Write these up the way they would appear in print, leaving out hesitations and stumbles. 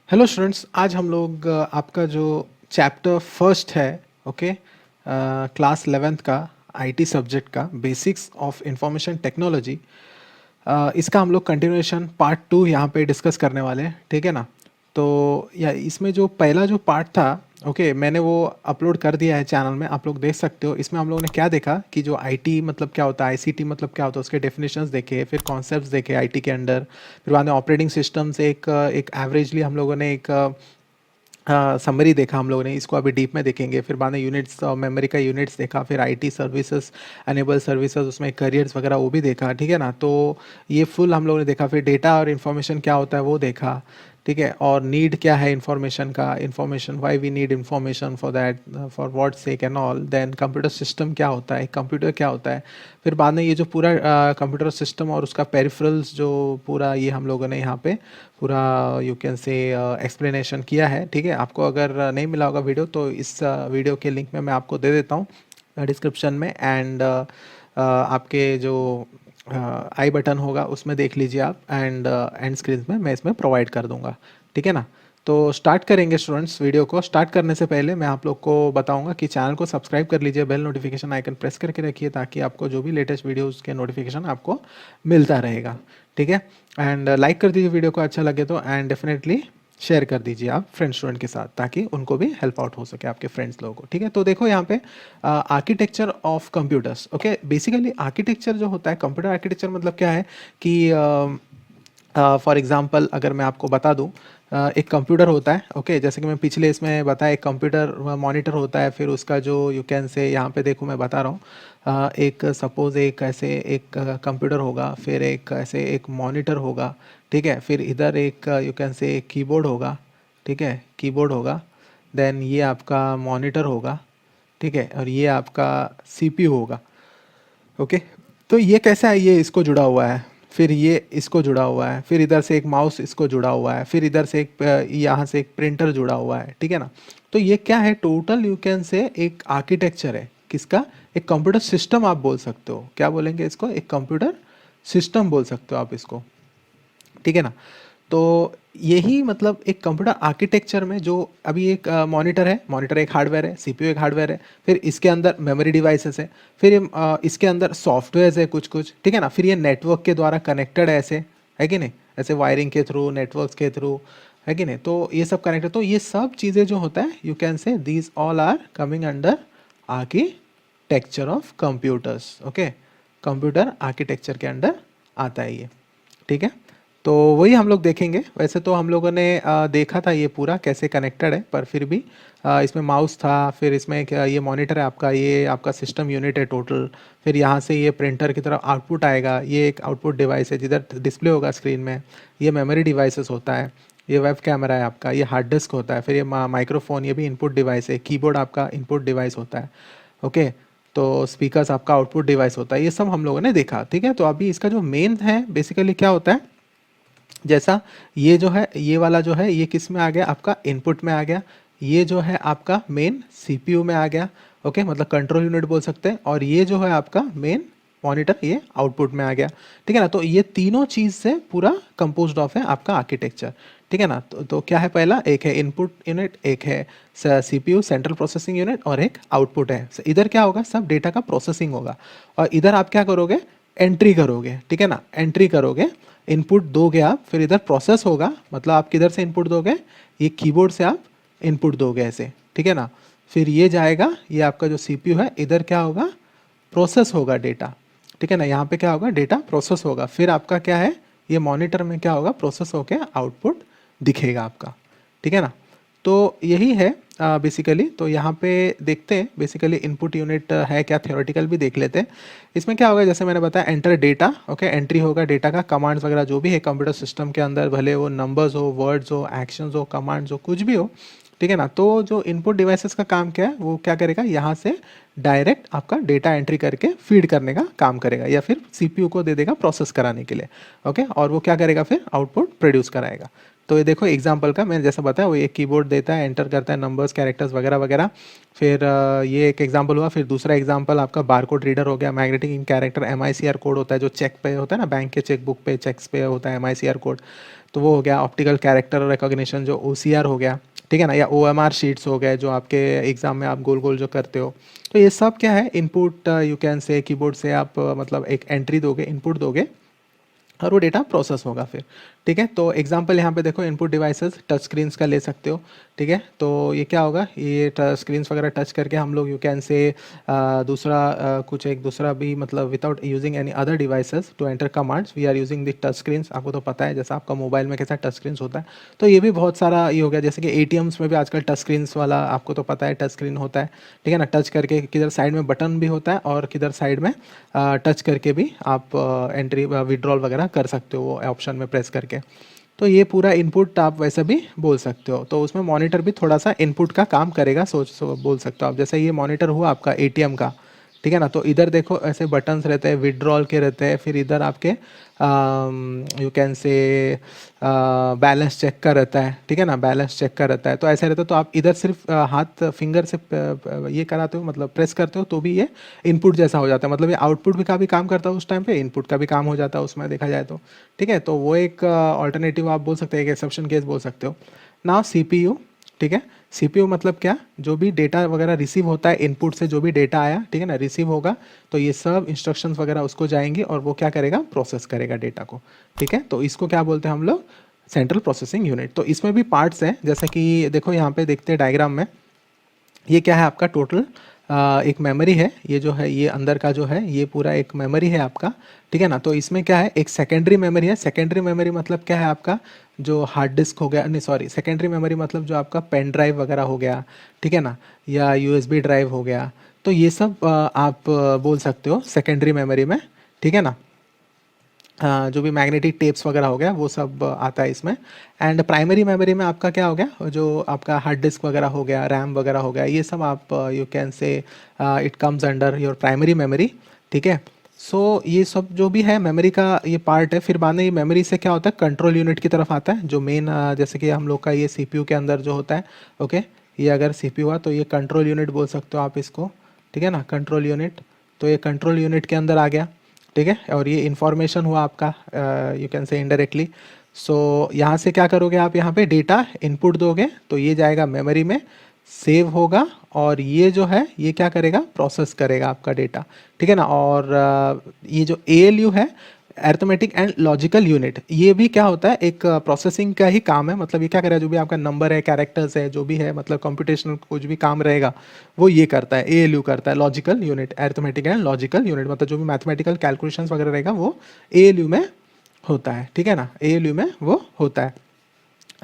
Hello students, आज हम लोग आपका जो चैप्टर फर्स्ट है, ओके, क्लास 11th का आईटी सब्जेक्ट का बेसिक्स ऑफ इंफॉर्मेशन टेक्नोलॉजी, इसका हम लोग कंटिन्यूएशन पार्ट 2 यहाँ पे डिस्कस करने वाले हैं। ठीक है ना। तो या इसमें जो पहला जो पार्ट था, ओके, मैंने वो अपलोड कर दिया है चैनल में, आप लोग देख सकते हो। इसमें हम लोगों ने क्या देखा कि जो आईटी मतलब क्या होता है, आईसीटी मतलब क्या होता है, उसके डेफिनेशंस देखे, फिर कॉन्सेप्ट्स देखे आईटी के अंडर, फिर बाद में ऑपरेटिंग सिस्टम्स एक एवरेजली हम लोगों ने एक समरी देखा हम लोगों ने, इसको अभी डीप में देखेंगे। फिर बाद में यूनिट्स और मेमोरी का यूनिट्स देखा, फिर आईटी सर्विसेज, एनेबल सर्विसेज, उसमें करियर्स वगैरह वो भी देखा। ठीक है ना। तो ये फुल हम लोगों ने देखा। फिर डेटा और इन्फॉर्मेशन क्या होता है वो देखा। ठीक है। और नीड क्या है इन्फॉर्मेशन का, information why we need information for that, for what sake and all. Then computer system क्या होता है, कंप्यूटर क्या होता है। फिर बाद में ये जो पूरा कंप्यूटर सिस्टम और उसका पेरिफेरल्स जो पूरा ये हम लोगों ने यहाँ पे पूरा यू कैन से एक्सप्लेनेशन किया है। ठीक है। आपको अगर नहीं मिला होगा वीडियो तो इस वीडियो के लिंक में मैं आपको दे देता हूँ डिस्क्रिप्शन में। एंड आपके जो आई बटन होगा उसमें देख लीजिए आप, एंड एंड स्क्रीन में मैं इसमें प्रोवाइड कर दूंगा। ठीक है ना। तो स्टार्ट करेंगे स्टूडेंट्स। वीडियो को स्टार्ट करने से पहले मैं आप लोग को बताऊंगा कि चैनल को सब्सक्राइब कर लीजिए, बेल नोटिफिकेशन आइकन प्रेस करके रखिए, ताकि आपको जो भी लेटेस्ट वीडियोस के नोटिफिकेशन आपको मिलता रहेगा। ठीक है। एंड लाइक कर दीजिए वीडियो को अच्छा लगे तो, एंड डेफिनेटली शेयर कर दीजिए आप फ्रेंड स्टूडेंट के साथ, ताकि उनको भी हेल्प आउट हो सके आपके फ्रेंड्स लोगों को। ठीक है। तो देखो यहाँ पे architecture of computers. Okay, basically architecture जो होता है, कंप्यूटर आर्किटेक्चर मतलब क्या है कि फॉर एग्जांपल अगर मैं आपको बता दूं, एक कंप्यूटर होता है। ओके, जैसे कि मैं पिछले इसमें बताया, एक कंप्यूटर मॉनिटर होता है। फिर उसका जो यू कैन से यहाँ पे देखो मैं बता रहा हूँ, एक सपोज एक ऐसे एक कंप्यूटर होगा, फिर एक ऐसे एक मॉनिटर होगा। ठीक है। फिर इधर एक यू कैन से एक कीबोर्ड होगा। ठीक है, कीबोर्ड होगा। देन ये आपका मॉनिटर होगा। ठीक है। और ये आपका सीपीयू होगा। ओके। तो ये कैसा है, ये इसको जुड़ा हुआ है, फिर ये इसको जुड़ा हुआ है, फिर इधर से एक माउस इसको जुड़ा हुआ है, फिर इधर से एक यहाँ से एक प्रिंटर जुड़ा हुआ है। ठीक है ना। तो ये क्या है, टोटल यू कैन से एक आर्किटेक्चर है किसका, एक कंप्यूटर सिस्टम आप बोल सकते हो। क्या बोलेंगे इसको, एक कंप्यूटर सिस्टम बोल सकते हो आप इसको। ठीक है ना। तो यही मतलब एक कंप्यूटर आर्किटेक्चर में जो अभी एक मॉनिटर है, मॉनिटर एक हार्डवेयर है, सीपीयू एक हार्डवेयर है, फिर इसके अंदर मेमोरी डिवाइसेस है, फिर इसके अंदर सॉफ्टवेयर है कुछ कुछ। ठीक है ना। फिर ये नेटवर्क के द्वारा कनेक्टेड है, ऐसे है कि नहीं, ऐसे वायरिंग के थ्रू, नेटवर्क्स के थ्रू, है कि नहीं। तो ये सब कनेक्टेड, तो ये सब चीज़ें जो होता है you can say these all are coming under architecture of computers. Okay, computer architecture के अंडर आता है ये। ठीक है। तो वही हम लोग देखेंगे। वैसे तो हम लोगों ने देखा था ये पूरा कैसे कनेक्टेड है, पर फिर भी इसमें माउस था, फिर इसमें क्या, ये मॉनिटर है आपका, ये आपका सिस्टम यूनिट है टोटल। फिर यहाँ से ये प्रिंटर की तरफ आउटपुट आएगा, ये एक आउटपुट डिवाइस है जिधर डिस्प्ले होगा स्क्रीन में। ये मेमोरी डिवाइसेस होता है, ये वेब कैमरा है आपका, ये हार्ड डिस्क होता है, फिर ये माइक्रोफोन, ये भी इनपुट डिवाइस है, कीबोर्ड आपका इनपुट डिवाइस होता है। ओके। तो स्पीकर्स आपका आउटपुट डिवाइस होता है। ये सब हम लोगों ने देखा। ठीक है। तो अभी इसका जो मेन है बेसिकली क्या होता है, जैसा ये जो है, ये वाला जो है, ये किस में आ गया, आपका इनपुट में आ गया। ये जो है आपका मेन सीपीयू में आ गया। ओके, मतलब कंट्रोल यूनिट बोल सकते हैं। और ये जो है आपका मेन मॉनिटर, ये आउटपुट में आ गया। ठीक है ना। तो ये तीनों चीज़ से पूरा कंपोज्ड ऑफ है आपका आर्किटेक्चर। ठीक है ना। तो क्या है, पहला एक है इनपुट यूनिट, एक है सीपीयू सेंट्रल प्रोसेसिंग यूनिट, और एक आउटपुट है। इधर क्या होगा, सब डेटा का प्रोसेसिंग होगा, और इधर आप क्या करोगे, एंट्री करोगे। ठीक है ना, एंट्री करोगे, इनपुट दोगे आप, फिर इधर प्रोसेस होगा, मतलब आप किधर से इनपुट दोगे, ये कीबोर्ड से आप इनपुट दोगे ऐसे। ठीक है ना। फिर ये जाएगा, ये आपका जो सीपीयू है, इधर क्या होगा, प्रोसेस होगा डेटा। ठीक है ना, यहाँ पे क्या होगा, डेटा प्रोसेस होगा। फिर आपका क्या है, ये मॉनिटर में क्या होगा, प्रोसेस होके आउटपुट दिखेगा आपका। ठीक है ना। तो यही है बेसिकली। तो यहाँ पे देखते हैं बेसिकली इनपुट यूनिट है क्या, थ्योरेटिकल भी देख लेते हैं। इसमें क्या होगा, जैसे मैंने बताया, एंटर डेटा। ओके, एंट्री होगा डेटा का, कमांड्स वगैरह जो भी है कंप्यूटर सिस्टम के अंदर, भले वो नंबर्स हो, वर्ड्स हो, एक्शंस हो, कमांड्स हो, कुछ भी हो। ठीक है ना। तो जो इनपुट डिवाइसेस का काम क्या है, वो क्या करेगा, यहाँ से डायरेक्ट आपका डेटा एंट्री करके फीड करने का काम करेगा, या फिर सीपीयू को दे देगा प्रोसेस कराने के लिए। ओके, और वो क्या करेगा, फिर आउटपुट प्रोड्यूस कराएगा। तो ये देखो एग्जांपल का मैंने जैसा बताया, वो एक कीबोर्ड देता है, एंटर करता है नंबर्स, कैरेक्टर्स वगैरह वगैरह। फिर ये एक एग्जांपल हुआ। फिर दूसरा एग्जांपल आपका बारकोड रीडर हो गया, magnetic ink character, MICR code होता है जो चेक पे होता है ना, बैंक के चेकबुक पे, चेक्स पे होता है MICR कोड, तो वो हो गया। ऑप्टिकल कैरेक्टर रिकॉग्निशन जो OCR हो गया, ठीक है ना, या OMR शीट्स हो गए जो आपके एग्जाम में आप गोल गोल जो करते हो। तो ये सब क्या है, इनपुट यू कैन से कीबोर्ड से आप मतलब एक एंट्री दोगे, इनपुट दोगे, और वो डेटा प्रोसेस होगा फिर। ठीक है, तो एग्जांपल यहाँ पे देखो, इनपुट डिवाइसेस टच स्क्रीन्स का ले सकते हो। ठीक है, तो ये क्या होगा, ये टच स्क्रीन्स वगैरह टच करके हम लोग यू कैन से दूसरा कुछ एक दूसरा भी मतलब without using any other devices to enter commands we are using the touch screens. आपको तो पता है जैसा आपका मोबाइल में कैसा टच स्क्रीन्स होता है, तो ये भी बहुत सारा ये हो गया। जैसे कि ATMs में भी आजकल टच स्क्रीन्स वाला आपको तो पता है टच स्क्रीन होता है। ठीक है ना, टच करके किधर साइड में बटन भी होता है और किधर साइड में टच करके भी आप एंट्री विड्रॉल वगैरह कर सकते हो वो ऑप्शन में प्रेस करके। तो ये पूरा इनपुट आप वैसे भी बोल सकते हो। तो उसमें मॉनिटर भी थोड़ा सा इनपुट का काम करेगा, बोल सकते हो आप। जैसे ये मॉनिटर हुआ आपका ATM का, ठीक है ना, तो इधर देखो ऐसे बटन्स रहते हैं, विड्रॉल के रहते हैं, फिर इधर आपके you can say balance check का रहता है। ठीक है ना, बैलेंस चेक का रहता है। तो ऐसे रहता है, तो आप इधर सिर्फ हाथ फिंगर से ये कराते हो, मतलब प्रेस करते हो, तो भी ये इनपुट जैसा हो जाता है। मतलब ये आउटपुट भी का भी काम करता है उस टाइम पे, इनपुट का भी काम हो जाता है उसमें देखा जाए तो। ठीक है, तो वो एक ऑल्टरनेटिव आप बोल सकते हैं, एक एक्सेप्शन केस बोल सकते हो ना। CPU, ठीक है, CPU मतलब क्या, जो भी डेटा वगैरह रिसीव होता है इनपुट से, जो भी डेटा आया, ठीक है ना, रिसीव होगा, तो ये सब इंस्ट्रक्शंस वगैरह उसको जाएंगे और वो क्या करेगा, प्रोसेस करेगा डेटा को। ठीक है, तो इसको क्या बोलते हैं हम लोग, सेंट्रल प्रोसेसिंग यूनिट। तो इसमें भी पार्ट्स हैं, जैसे कि देखो यहाँ पे देखते हैं डायग्राम में, ये क्या है आपका टोटल एक मेमोरी है। ये जो है, ये अंदर का जो है, ये पूरा एक मेमोरी है आपका। ठीक है ना, तो इसमें क्या है, एक सेकेंडरी मेमोरी है। सेकेंडरी मेमोरी मतलब क्या है आपका, जो हार्ड डिस्क हो गया, नहीं सॉरी, सेकेंडरी मेमोरी मतलब जो आपका पेन ड्राइव वगैरह हो गया, ठीक है ना, या USB ड्राइव हो गया। तो ये सब आप बोल सकते हो सेकेंडरी मेमोरी में। ठीक है ना, जो भी मैग्नेटिक टेप्स वगैरह हो गया वो सब आता है इसमें। एंड प्राइमरी मेमोरी में आपका क्या हो गया, जो आपका हार्ड डिस्क वगैरह हो गया, रैम वगैरह हो गया, ये सब आप यू कैन से it comes under your primary memory. ठीक है, सो ये सब जो भी है मेमोरी का ये पार्ट है। फिर बाद में ये मेमोरी से क्या होता है, कंट्रोल यूनिट की तरफ आता है, जो मेन जैसे कि हम लोग का ये CPU के अंदर जो होता है। ओके, ये अगर CPU हुआ तो ये कंट्रोल यूनिट बोल सकते हो आप इसको। ठीक है ना, कंट्रोल यूनिट, तो ये कंट्रोल यूनिट के अंदर आ गया। ठीक है, और ये इन्फॉर्मेशन हुआ आपका यू कैन से इनडायरेक्टली। सो यहाँ से क्या करोगे आप, यहाँ पे डेटा इनपुट दोगे, तो ये जाएगा मेमोरी में, सेव होगा, और ये जो है ये क्या करेगा, प्रोसेस करेगा आपका डेटा। ठीक है ना, और ये जो ALU है, अर्थमेटिक एंड लॉजिकल यूनिट, ये भी क्या होता है, एक प्रोसेसिंग का ही काम है। मतलब ये क्या करेगा, जो भी आपका नंबर है, कैरेक्टर्स है, जो भी है, मतलब कंप्यूटेशनल कुछ भी काम रहेगा, वो ये करता है, ALU करता है, logical unit, arithmetic and logical unit, मतलब जो भी मैथमेटिकल कैलकुलेशंस वगैरह रहेगा वो ALU में होता है। ठीक है ना, ALU में वो होता है।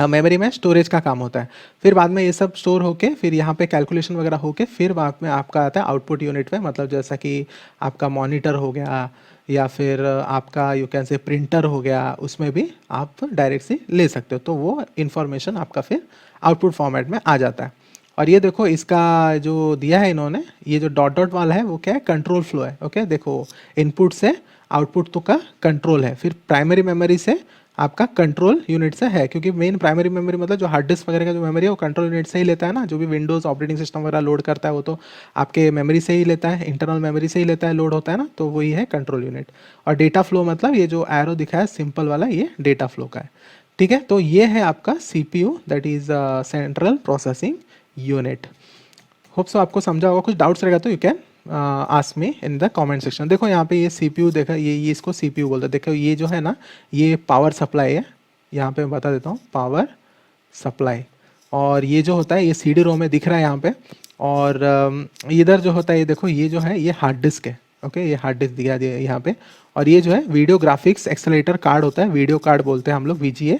मेमोरी में स्टोरेज का काम होता है। फिर बाद में ये सब स्टोर होके, फिर यहाँ पे कैलकुलेशन वगैरह होके, फिर बाद में आपका आता है आउटपुट यूनिट में। मतलब जैसा कि आपका मॉनिटर हो गया, या फिर आपका यू कैन से प्रिंटर हो गया, उसमें भी आप डायरेक्ट से ले सकते हो, तो वो इन्फॉर्मेशन आपका फिर आउटपुट फॉर्मेट में आ जाता है। और ये देखो इसका जो दिया है इन्होंने, ये जो डॉट डॉट वाला है वो क्या है, कंट्रोल फ्लो है। ओके, देखो इनपुट से आउटपुट तो का कंट्रोल है, फिर प्राइमरी मेमोरी से आपका कंट्रोल यूनिट से है, क्योंकि मेन प्राइमरी मेमोरी मतलब जो हार्ड डिस्क वगैरह का जो मेमोरी है वो कंट्रोल यूनिट से ही लेता है ना। जो भी विंडोज़ ऑपरेटिंग सिस्टम वगैरह लोड करता है वो तो आपके मेमोरी से ही लेता है, इंटरनल मेमोरी से ही लेता है, लोड होता है ना, तो वही है कंट्रोल यूनिट। और डेटा फ्लो मतलब ये जो एरो दिखा है सिंपल वाला, ये डेटा फ्लो का है। ठीक है, तो ये है आपका CPU, that is central processing unit. Hope so आपको समझा होगा। कुछ डाउट्स रहेगा तो you can ask me in the comment section. देखो यहाँ पे ये CPU देखा, ये इसको CPU बोलते हैं। देखो ये जो है ना, ये पावर सप्लाई है। यहाँ पे मैं बता देता हूँ, पावर सप्लाई। और ये जो होता है, ये CD-ROM में दिख रहा है यहाँ पे। और इधर जो होता है, ये देखो, ये जो है ये हार्ड डिस्क है। ओके, ये हार्ड डिस्क दिया दिया यहाँ पे। और ये जो है वीडियो ग्राफिक्स एक्सेलेरेटर कार्ड होता है, वीडियो कार्ड बोलते हैं हम लोग, VGA।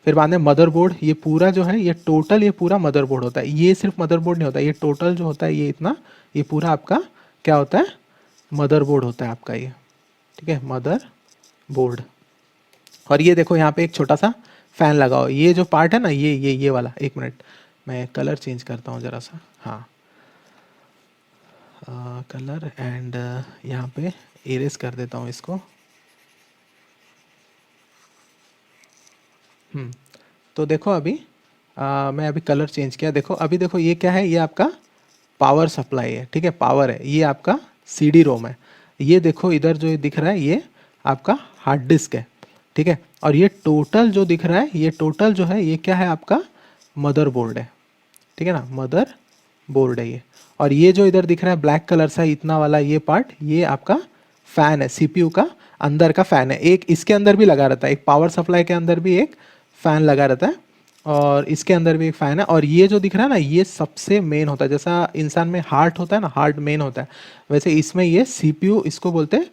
फिर बाद में मदरबोर्ड, ये पूरा जो है, ये टोटल, ये पूरा मदरबोर्ड होता है। ये सिर्फ मदरबोर्ड नहीं होता, ये टोटल जो होता है, ये इतना, ये पूरा आपका क्या होता है, मदरबोर्ड होता है आपका ये। ठीक है, मदर बोर्ड। और ये देखो यहाँ पे एक छोटा सा फैन लगा हो, ये जो पार्ट है ना, ये वाला, एक मिनट मैं कलर चेंज करता हूँ ज़रा सा। हाँ, कलर एंड यहाँ पे इरेज कर देता हूँ इसको। तो देखो अभी मैं अभी कलर चेंज किया, देखो अभी देखो ये क्या है, ये आपका पावर सप्लाई है, ठीक है, पावर है, ये आपका CD रोम है, ये देखो इधर जो दिख रहा है ये आपका हार्ड डिस्क है, ठीक है, और ये टोटल जो दिख रहा है, ये टोटल जो है ये क्या है आपका मदरबोर्ड है, ठीक है ना, मदर बोर्ड है ये। और ये जो इधर दिख रहा है ब्लैक कलर सा इतना वाला ये पार्ट, ये आपका फैन है, CPU का अंदर का फैन है, एक इसके अंदर भी लगा रहता है, एक पावर सप्लाई के अंदर भी एक फैन लगा रहता है, और इसके अंदर भी एक फैन है, और ये जो दिख रहा है ना ये सबसे मेन होता है, जैसा इंसान में हार्ट होता है ना, हार्ट मेन होता है, वैसे इसमें ये CPU इसको बोलते हैं,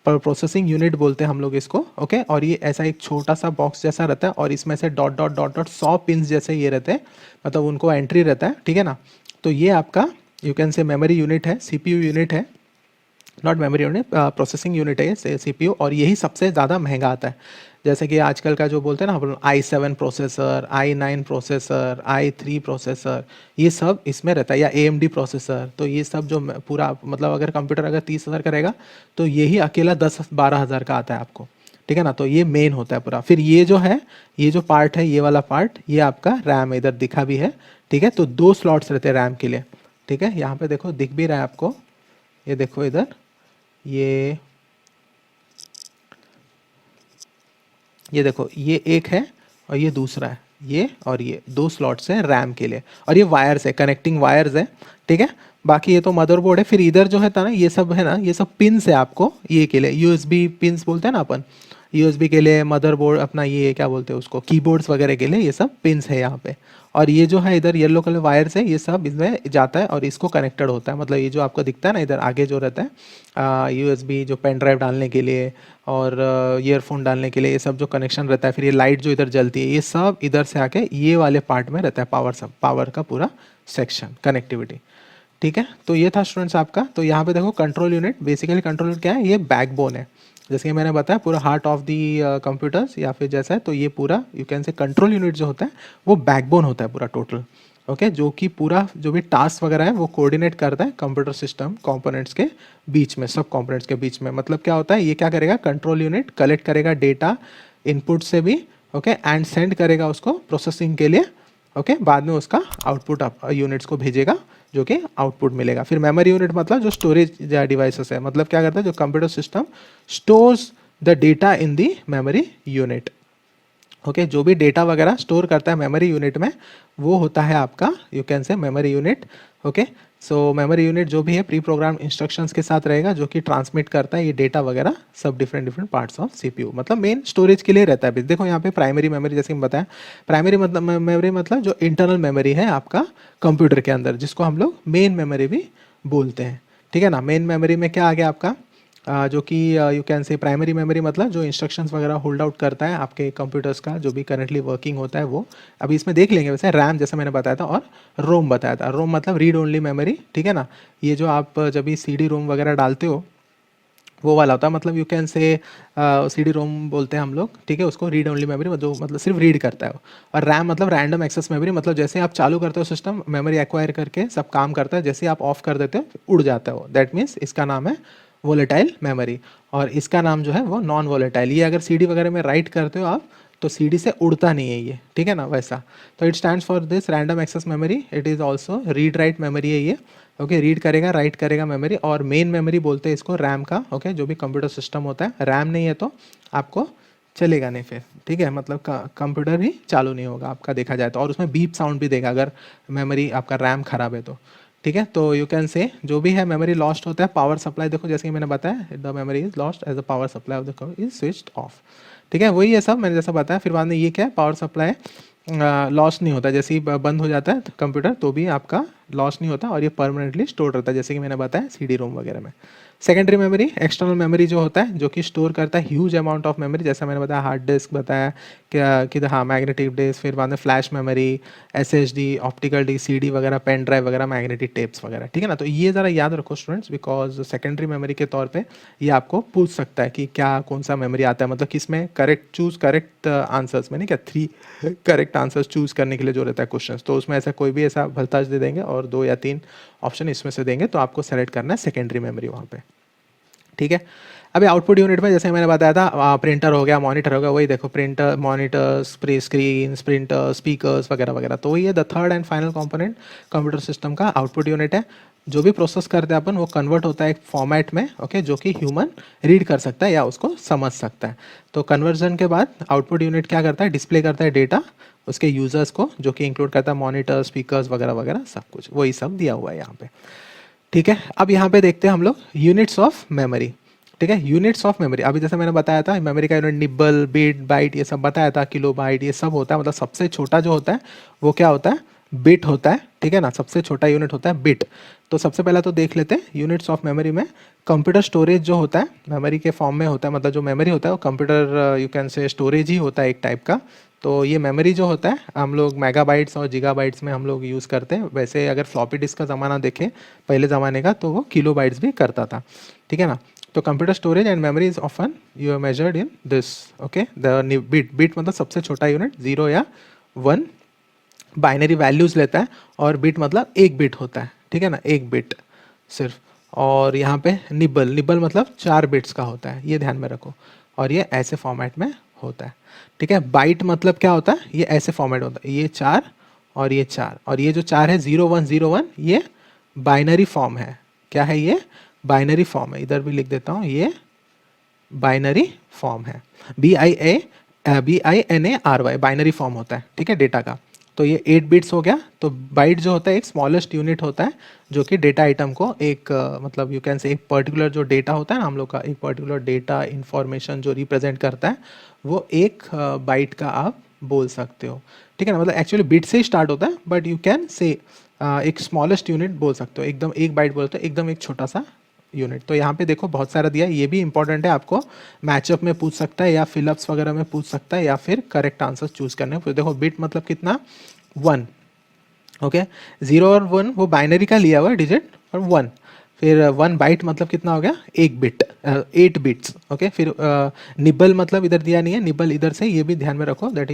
प्रोसेसिंग यूनिट बोलते हैं हम लोग इसको, ओके। और ये ऐसा एक छोटा सा बॉक्स जैसा रहता है, और इसमें से dot dot dot dot 100 pins जैसे ये रहते हैं, मतलब उनको एंट्री रहता है, ठीक है ना। तो ये आपका यू कैन से मेमोरी यूनिट है, CPU यूनिट है, not memory unit, processing unit है ये CPU, और यही सबसे ज़्यादा महंगा आता है। जैसे कि आजकल का जो बोलते हैं ना हम i7 processor, i9 processor, i3 processor, ये सब इसमें रहता है, या AMD प्रोसेसर, तो ये सब जो पूरा मतलब अगर कंप्यूटर अगर 30,000 का रहेगा तो यही अकेला 10-12 हज़ार का आता है आपको, ठीक है ना। तो ये मेन होता है पूरा। फिर ये जो है, ये जो पार्ट है, ये वाला पार्ट, ये आपका रैम इधर दिखा भी है, ठीक है। तो 2 स्लॉट्स रहते हैं रैम के लिए, ठीक है, यहाँ पे देखो दिख भी रहा है आपको, ये देखो इधर, ये देखो ये एक है और ये दूसरा है, ये और ये 2 स्लॉट्स हैं रैम के लिए, और ये वायर्स है, कनेक्टिंग वायर्स है, ठीक है। बाकी ये तो मदरबोर्ड है। फिर इधर जो है था ना ये सब है ना, ये सब पिन्स है आपको, ये के लिए USB पिन्स बोलते हैं ना अपन, USB के लिए, मदरबोर्ड अपना ये क्या बोलते हैं उसको, कीबोर्ड्स वगैरह के लिए ये सब पिन्स है यहाँ पे। और ये जो है इधर येलो कलर वायर्स है, ये सब इसमें जाता है और इसको कनेक्टेड होता है, मतलब ये जो आपको दिखता है ना इधर आगे जो रहता है USB जो पेन ड्राइव डालने के लिए और ईयरफोन डालने के लिए, ये सब जो कनेक्शन रहता है, फिर ये लाइट जो इधर जलती है, ये सब इधर से आके ये वाले पार्ट में रहता है, पावर का पूरा सेक्शन, कनेक्टिविटी, ठीक है। तो ये था स्टूडेंट्स आपका। तो यहाँ पे देखो control unit, basically control unit क्या है, ये बैकबोन है, जैसे कि मैंने बताया पूरा हार्ट ऑफ दी कंप्यूटर्स या फिर जैसा है, तो ये पूरा यू कैन से कंट्रोल यूनिट जो होता है वो बैकबोन होता है पूरा टोटल, ओके, जो कि पूरा जो भी टास्क वगैरह है वो कोऑर्डिनेट करता है कंप्यूटर सिस्टम कंपोनेंट्स के बीच में, सब कंपोनेंट्स के बीच में। मतलब क्या होता है, ये क्या करेगा, कंट्रोल यूनिट कलेक्ट करेगा डेटा इनपुट से भी, ओके, एंड सेंड करेगा उसको प्रोसेसिंग के लिए, ओके, बाद में उसका आउटपुट यूनिट्स को भेजेगा जो कि आउटपुट मिलेगा। फिर मेमोरी यूनिट मतलब जो स्टोरेज डिवाइसेस है, मतलब क्या करता है, जो computer system stores the data in the memory unit, okay, जो भी डेटा वगैरह स्टोर करता है मेमोरी यूनिट में वो होता है आपका यू कैन से मेमोरी यूनिट, ओके। सो मेमोरी यूनिट जो भी है प्री प्रोग्राम इंस्ट्रक्शंस के साथ रहेगा, जो कि ट्रांसमिट करता है ये डेटा वगैरह सब different different parts of CPU, मतलब मेन स्टोरेज के लिए रहता है। देखो यहाँ पे प्राइमरी मेमोरी जैसे हम बताया, प्राइमरी मतलब मेमोरी मतलब जो इंटरनल मेमोरी है आपका कंप्यूटर के अंदर, जिसको हम लोग मेन मेमोरी भी बोलते हैं, ठीक है ना। मेन मेमोरी में क्या आ गया आपका, जो कि यू कैन से प्राइमरी मेमोरी मतलब जो इंस्ट्रक्शंस वगैरह होल्ड आउट करता है आपके कंप्यूटर्स का, जो भी करंटली वर्किंग होता है वो अभी इसमें देख लेंगे। वैसे रैम जैसे मैंने बताया था, और रोम बताया था, रोम मतलब रीड ओनली मेमोरी, ठीक है ना। ये जो आप जब भी CD रोम वगैरह डालते हो वो वाला होता है, मतलब यू कैन से CD रोम बोलते हैं हम लोग, ठीक है, उसको रीड ओनली मेमोरी, जो मतलब सिर्फ रीड करता है। और रैम मतलब रैंडम एक्सेस मेमोरी, मतलब जैसे आप चालू करते हो सिस्टम मेमोरी एक्वायर करके सब काम करता है, जैसे आप ऑफ कर देते हो उड़ जाता है वो, दैट मीन्स इसका नाम है वोलेटाइल मेमोरी। और इसका नाम जो है वो नॉन वोलेटाइल, ये अगर CD वगैरह में राइट करते हो आप तो CD से उड़ता नहीं है ये, ठीक है ना, वैसा। तो it stands for this random access memory, it is also read write memory है ये, ओके, रीड करेगा राइट करेगा मेमोरी। और मेन मेमोरी बोलते हैं इसको रैम का, ओके, जो भी कंप्यूटर सिस्टम होता है, रैम नहीं है तो आपको चलेगा नहीं फिर, ठीक है, मतलब कंप्यूटर ही चालू नहीं होगा आपका देखा जाए तो, और उसमें बीप साउंड भी देगा अगर मेमोरी आपका रैम खराब है तो, ठीक है। तो यू कैन से जो भी है मेमोरी लॉस्ट होता है, पावर सप्लाई देखो जैसे कि मैंने बताया, the memory is lost as the power supply off the is switched off, ठीक है, वही है सब मैंने जैसा बताया। फिर बाद में ये क्या है, पावर सप्लाई लॉस नहीं होता, जैसे ही बंद हो जाता है कंप्यूटर तो भी आपका लॉस नहीं होता, और ये परमानेंटली स्टोर रहता है, जैसे कि मैंने बताया CD रोम वगैरह में। सेकेंडरी मेमोरी एक्सटर्नल मेमोरी जो होता है, जो कि स्टोर करता है ह्यूज अमाउंट ऑफ मेमोरी, जैसा मैंने बताया हार्ड डिस्क बताया क्या कि हाँ मैग्नेटिक डिस्क, फिर बाद में flash memory, SSD, optical disk, CD वगैरह, पेन ड्राइव वगैरह, मैग्नेटिक टेप्स वगैरह, ठीक है ना। तो ये ज़रा याद रखो स्टूडेंट्स, बिकॉज सेकेंडरी मेमोरी के तौर पे ये आपको पूछ सकता है कि क्या कौन सा मेमोरी आता है, मतलब किसमें करेक्ट आंसर्स में, नहीं क्या 3 करेक्ट आंसर्स चूज़ करने के लिए जो रहता है क्वेश्चन, तो उसमें ऐसा कोई भी ऐसा भलताज दे देंगे और 2 या 3 ऑप्शन इसमें से देंगे, तो आपको सेलेक्ट करना है सेकेंडरी मेमोरी वहाँ पे, ठीक है। अभी आउटपुट यूनिट में जैसे मैंने बताया था प्रिंटर हो गया, मॉनिटर हो गया, वही देखो printer, monitors, screen, printer, speakers वगैरह वगैरह। तो वही है the third and final component computer system का आउटपुट यूनिट है। जो भी प्रोसेस करते हैं अपन वो कन्वर्ट होता है एक फॉर्मेट में, ओके, जो कि ह्यूमन रीड कर सकता है या उसको समझ सकता है। तो कन्वर्जन के बाद आउटपुट यूनिट क्या करता है, डिस्प्ले करता है डेटा उसके यूजर्स को, जो कि इंक्लूड करता है मॉनिटर, स्पीकर्स वगैरह वगैरह सब कुछ, वही सब दिया हुआ है यहाँ पे। ठीक है, अब यहाँ पे देखते हैं हम लोग यूनिट्स ऑफ मेमोरी। ठीक है, यूनिट्स ऑफ मेमोरी, अभी जैसे मैंने बताया था मेमोरी का यूनिट निब्बल, बिट, बाइट ये सब बताया था, किलो बाइट ये सब होता है। मतलब सबसे छोटा जो होता है वो क्या होता है, बिट होता है। ठीक है ना, सबसे छोटा यूनिट होता है बिट। तो सबसे पहला तो देख लेते हैं यूनिट्स ऑफ मेमोरी में। कंप्यूटर स्टोरेज जो होता है मेमोरी के फॉर्म में होता है, मतलब जो मेमोरी होता है वो computer you can say storage ही होता है एक टाइप का। तो ये मेमोरी जो होता है हम लोग मेगाबाइट्स और गीगाबाइट्स में हम लोग यूज़ करते हैं। वैसे अगर फ्लॉपी डिस्क का ज़माना देखें पहले ज़माने का, तो वो किलोबाइट्स भी करता था। ठीक है ना, तो computer storage and memory is often you are measured in this, okay. The bit मतलब सबसे छोटा यूनिट, 0 या 1 बाइनरी वैल्यूज़ लेता है, और बिट मतलब एक बिट होता है। ठीक है ना, एक बिट सिर्फ। और यहाँ पे निब्बल मतलब 4 बिट्स का होता है, ये ध्यान में रखो, और ये ऐसे फॉर्मेट में होता है। ठीक है, बाइट मतलब क्या होता है, ये ऐसे फॉर्मेट होता है, ये 4 और ये 4, और ये जो 4 है 0101, ये बाइनरी फॉर्म है। क्या है ये, बाइनरी फॉर्म है। इधर भी लिख देता हूँ, ये बाइनरी फॉर्म है, BINARY बाइनरी फॉर्म होता है। ठीक है, डेटा का। तो ये 8 बिट्स हो गया। तो बाइट जो होता है एक स्मॉलेस्ट यूनिट होता है, जो कि डेटा आइटम को एक मतलब यू कैन से एक पर्टिकुलर जो डेटा होता है ना हम लोग का, एक पर्टिकुलर डेटा इन्फॉर्मेशन जो रिप्रेजेंट करता है, वो एक बाइट का आप बोल सकते हो। ठीक है ना, मतलब एक्चुअली बिट से ही स्टार्ट होता है, बट यू कैन से एक स्मॉलेस्ट यूनिट बोल सकते हो, एकदम एक बाइट बोलते हो, एकदम एक छोटा सा यूनिट। तो यहाँ पे देखो बहुत सारा दिया है, ये भी इंपॉर्टेंट है, आपको मैचअप में पूछ सकता है या फिलअप्स वगैरह में पूछ सकता है, या फिर करेक्ट आंसर चूज करने में। देखो बिट मतलब कितना, 1, ओके। 0 और 1 वो बाइनरी का लिया हुआ है डिजिट, और 1, फिर 1 बाइट मतलब कितना हो गया, एक बिट, 8 बिट्स, ओके। फिर निब्बल मतलब इधर दिया नहीं है, निब्बल इधर से, ये भी ध्यान में रखो, that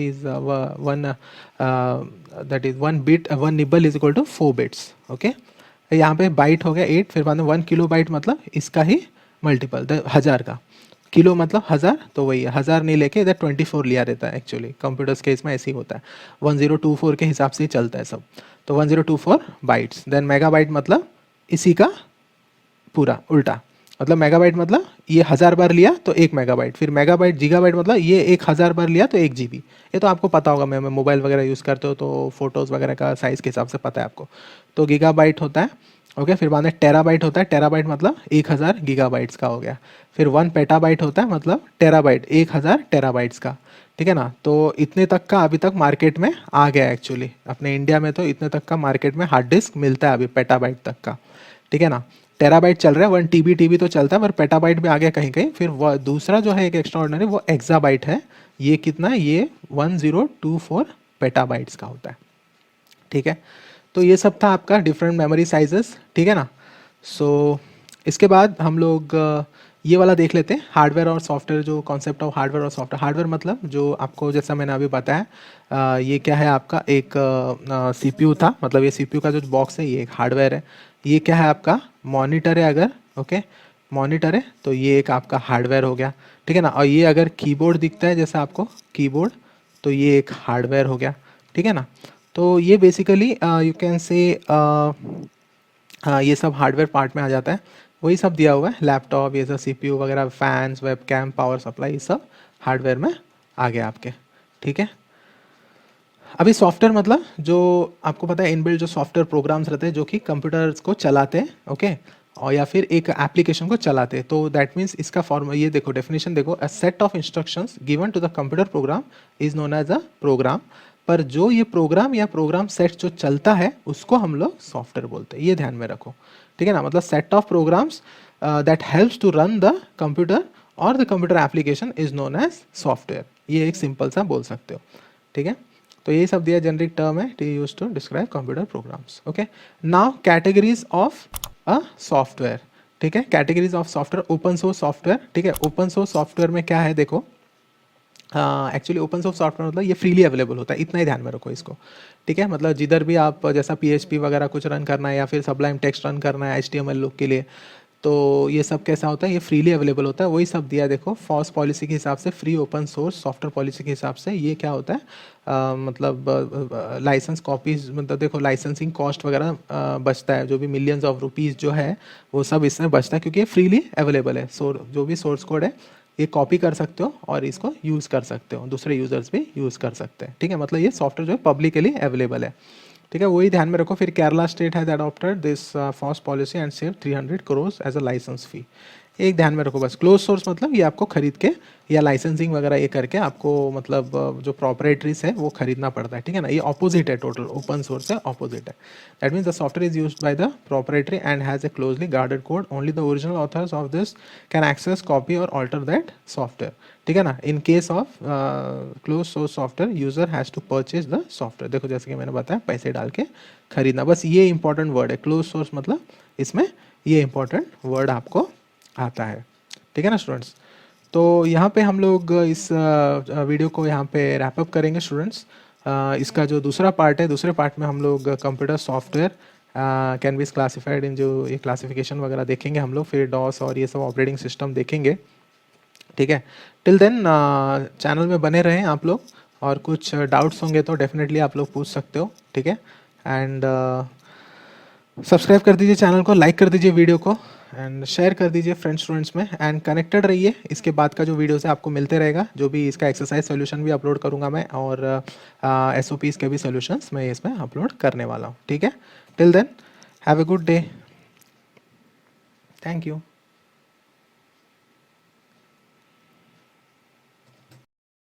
is 1 bit, 1 nibble is equal to 4 bits, okay. यहाँ पे बाइट हो गया 8, फिर बाद में 1 किलो बाइट मतलब इसका ही मल्टीपल, 1000 का, किलो मतलब 1000, तो वही है, 1000 नहीं लेके इधर 24 लिया रहता है। एक्चुअली कंप्यूटर्स केस में ऐसे ही होता है, 1024 के हिसाब से ही चलता है सब। तो 1024 बाइट्स। देन मेगाबाइट मतलब इसी का पूरा उल्टा, मतलब मेगाबाइट मतलब ये 1000 बार लिया तो 1 मेगाबाइट, फिर मेगाबाइट गीगाबाइट मतलब ये 1000 बार लिया तो 1 GB। ये तो आपको पता होगा, मैं मोबाइल वगैरह यूज़ करते हो तो फोटोज़ वगैरह का साइज़ के हिसाब से पता है आपको। तो गीगाबाइट होता है, ओके। फिर बाद में टेराबाइट होता है, टेराबाइट मतलब 1000 गीगाबाइट्स का हो गया। फिर 1 पेटाबाइट होता है, मतलब टेराबाइट 1000 टेराबाइट्स का। ठीक है ना, तो इतने तक का अभी तक मार्केट में आ गया एक्चुअली, अपने इंडिया में तो इतने तक का मार्केट में हार्ड डिस्क मिलता है अभी, पेटाबाइट तक का। ठीक है ना, टेराबाइट चल रहा है, 1 TB तो चलता है, पर पेटाबाइट भी आ गया कहीं कहीं। फिर वो दूसरा जो है एक एक्स्ट्रा ऑर्डिनरी, वो एक्साबाइट है। ये कितना है, ये 1024 पेटाबाइट्स का होता है। ठीक है, तो ये सब था आपका डिफरेंट मेमोरी साइजेस। ठीक है ना, सो इसके बाद हम लोग ये वाला देख लेते हैं, हार्डवेयर और सॉफ्टवेयर, जो कॉन्सेप्ट ऑफ हार्डवेयर और सॉफ्टवेयर। हार्डवेयर मतलब जो आपको, जैसा मैंने अभी बताया, ये क्या है आपका, एक CPU था, मतलब ये CPU का जो बॉक्स है ये एक हार्डवेयर है। ये क्या है आपका, मॉनिटर है अगर, ओके, मॉनिटर है, तो ये एक आपका हार्डवेयर हो गया। ठीक है ना, और ये अगर कीबोर्ड दिखता है जैसा आपको कीबोर्ड, तो ये एक हार्डवेयर हो गया। ठीक है ना, तो ये बेसिकली यू कैन से हाँ, ये सब हार्डवेयर पार्ट में आ जाता है। वही सब दिया हुआ है, लैपटॉप, ये सब CPU वगैरह, फैंस, वेबकैम, पावर सप्लाई, ये सब हार्डवेयर में आ गया आपके। ठीक है, अभी सॉफ्टवेयर मतलब जो आपको पता है इनबिल्ट जो सॉफ्टवेयर प्रोग्राम्स रहते हैं जो कि कंप्यूटर्स को चलाते हैं, ओके, और या फिर एक एप्लीकेशन को चलाते हैं। तो दैट मीन्स इसका फॉर्म, ये देखो डेफिनेशन देखो, a set of instructions given to the computer program is known as a program. पर जो ये प्रोग्राम या प्रोग्राम सेट जो चलता है उसको हम लोग सॉफ्टवेयर बोलते हैं, ये ध्यान में रखो। ठीक है ना, मतलब set of programs that helps to run the computer और the computer application is known as software. ये एक सिंपल सा बोल सकते हो। ठीक है, तो ये सब दिया जेनरिक टर्म है, टी use to describe computer programs. Okay, now categories of a software. ठीक है, categories of software, open source software. ठीक है, ओपन सोर्स सॉफ्टवेयर में क्या है देखो, एक्चुअली ओपन सोर्स सॉफ्टवेयर मतलब ये फ्रीली अवेलेबल होता है, इतना ही ध्यान में रखो इसको। ठीक है, मतलब जिधर भी आप जैसा PHP वगैरह कुछ रन करना है या फिर सबलाइम टेक्स्ट रन करना है HTML लुक के लिए, तो ये सब कैसा होता है, ये फ्रीली अवेलेबल होता है, वही सब दिया है देखो। फॉस पॉलिसी के हिसाब से, free open source software policy के हिसाब से ये क्या होता है, मतलब लाइसेंस कॉपीज, मतलब देखो लाइसेंसिंग कॉस्ट वगैरह बचता है, जो भी मिलियंस ऑफ रुपीज़ जो है वो सब इसमें बचता है, क्योंकि ये फ्रीली अवेलेबल है। जो भी सोर्स कोड है ये कॉपी कर सकते हो और इसको यूज़ कर सकते हो, दूसरे यूज़र्स भी यूज़ कर सकते हैं, ठीक है। मतलब ये सॉफ्टवेयर जो है पब्लिकली अवेलेबल है, ठीक है। वही ध्यान में रखो। फिर Kerala state has adopted this FOSS policy and save 300 crore as a licence fee. एक ध्यान में रखो बस, क्लोज सोर्स मतलब ये आपको खरीद के या लाइसेंसिंग वगैरह ये करके आपको मतलब जो प्रॉपरेटरीज है वो खरीदना पड़ता है, ठीक है ना। ये ऑपोजिट है, टोटल ओपन सोर्स है ऑपोजिट है। That means the software is used by the proprietary and has a closely guarded code, only the original authors of this can access, copy और ऑल्टर दैट सॉफ्टवेयर, ठीक है ना। In case of close source software user has to purchase the software. देखो जैसे कि मैंने बताया, पैसे डाल के खरीदना, बस ये इंपॉर्टेंट वर्ड है क्लोज सोर्स, मतलब इसमें ये इंपॉर्टेंट वर्ड आपको आता है, ठीक है ना स्टूडेंट्स। तो यहाँ पे हम लोग इस वीडियो को यहाँ पे रैप अप करेंगे स्टूडेंट्स। इसका जो दूसरा पार्ट है, दूसरे पार्ट में हम लोग computer software can be classified in, जो ये क्लासिफिकेशन वगैरह देखेंगे हम लोग, फिर डॉस और ये सब ऑपरेटिंग सिस्टम देखेंगे, ठीक है। टिल देन चैनल में बने रहें आप लोग, और कुछ डाउट्स होंगे तो डेफिनेटली आप लोग पूछ सकते हो, ठीक है। एंड सब्सक्राइब कर दीजिए चैनल को, लाइक कर दीजिए वीडियो को, एंड शेयर कर दीजिए फ्रेंड्स स्टूडेंट्स में, एंड कनेक्टेड रहिए। इसके बाद का जो वीडियोस है आपको मिलते रहेगा, जो भी इसका एक्सरसाइज सोल्यूशन भी अपलोड करूंगा मैं, और SOPs के भी सोल्यूशंस मैं इसमें अपलोड करने वाला हूँ, ठीक है। Till then have a good day, thank you.